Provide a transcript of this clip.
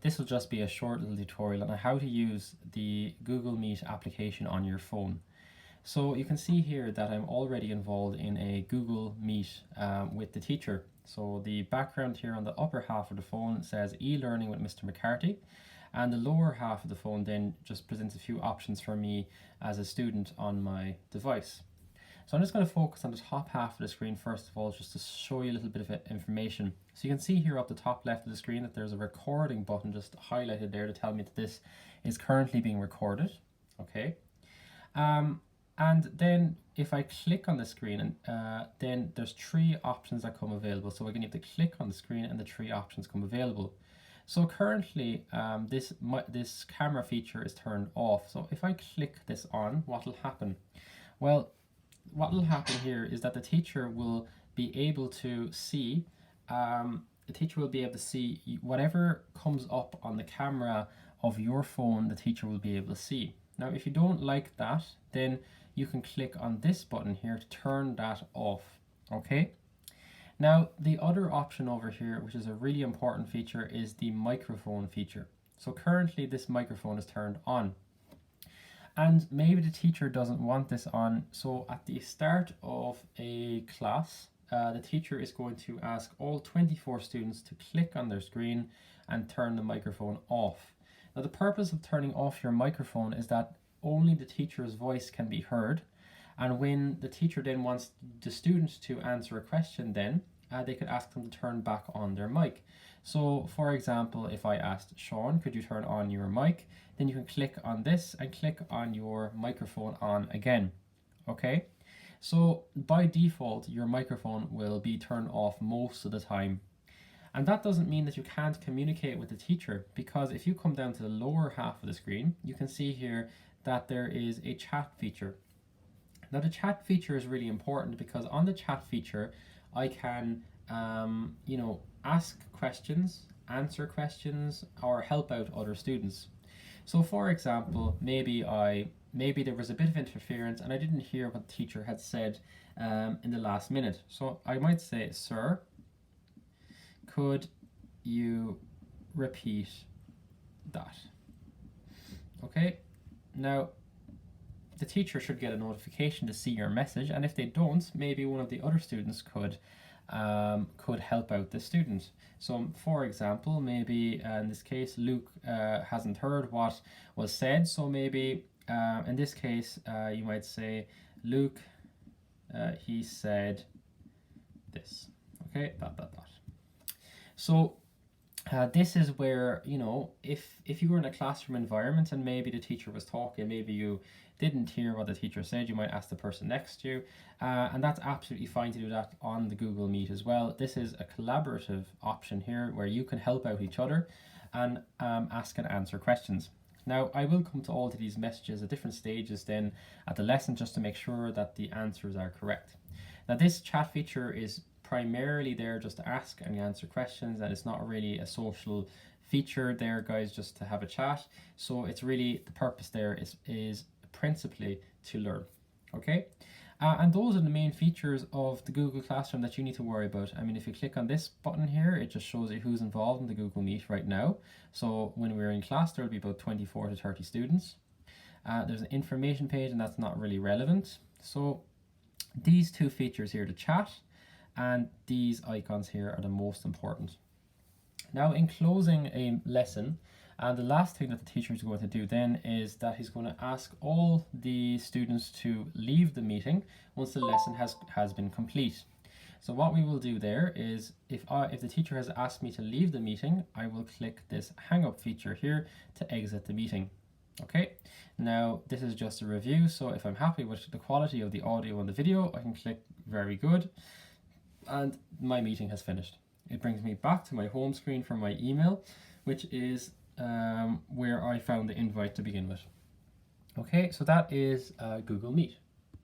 This will just be a short little tutorial on how to use the Google Meet application on your phone. So you can see here that I'm already involved in a Google Meet with the teacher. So the background here on the upper half of the phone says e-learning with Mr. McCarthy, and the lower half of the phone then just presents a few options for me as a student on my device. So I'm just going to focus on the top half of the screen first of all, just to show you a little bit of information. So you can see here up the top left of the screen that there's a recording button just highlighted there to tell me that this is currently being recorded. Okay. And then if I click on the screen, then there's three options that come available. So again, you have to click on the screen and the three options come available. So currently this camera feature is turned off. So if I click this on, what will happen? Well, what will happen here is that the teacher will be able to see whatever comes up on the camera of your phone. The teacher will be able to see. Now, if you don't like that, then you can click on this button here to turn that off. Okay. Now, the other option over here, which is a really important feature, is the microphone feature. So currently this microphone is turned on. And maybe the teacher doesn't want this on. So at the start of a class, the teacher is going to ask all 24 students to click on their screen and turn the microphone off. Now, the purpose of turning off your microphone is that only the teacher's voice can be heard. And when the teacher then wants the students to answer a question, then they could ask them to turn back on their mic. So for example, if I asked Sean, could you turn on your mic? Then you can click on this and click on your microphone on again. Okay. So by default, your microphone will be turned off most of the time. And that doesn't mean that you can't communicate with the teacher, because if you come down to the lower half of the screen, you can see here that there is a chat feature. Now, the chat feature is really important because on the chat feature, I can, ask questions, answer questions, or help out other students. So for example, maybe there was a bit of interference and I didn't hear what the teacher had said in the last minute. So I might say, sir, could you repeat that? Okay. Now, the teacher should get a notification to see your message, and if they don't, maybe one of the other students could help out the student. So for example, maybe in this case Luke hasn't heard what was said, so maybe in this case you might say, Luke, he said this. Okay, dot. So this is where, if you were in a classroom environment and maybe the teacher was talking, maybe you didn't hear what the teacher said, you might ask the person next to you, and that's absolutely fine to do that on the Google Meet as well. This is a collaborative option here where you can help out each other and ask and answer questions. Now, I will come to all of these messages at different stages then at the lesson, just to make sure that the answers are correct. Now, this chat feature is primarily there just to ask and answer questions, and it's not really a social feature there, guys, just to have a chat. So it's really, the purpose there is principally to learn. Okay, and those are the main features of the Google Classroom that you need to worry about. I mean, if you click on this button here, it just shows you who's involved in the Google Meet right now. So when we're in class, there will be about 24 to 30 students. There's an information page, and that's not really relevant. So these two features here, the chat and these icons here, are the most important. Now, in closing a lesson, the last thing that the teacher is going to do then is that he's going to ask all the students to leave the meeting once the lesson has been complete. So what we will do there is, if the teacher has asked me to leave the meeting, I will click this hang up feature here to exit the meeting. Okay, now this is just a review, so if I'm happy with the quality of the audio and the video, I can click very good, and my meeting has finished. It brings me back to my home screen from my email, which is where I found the invite to begin with. Okay, so that is Google Meet.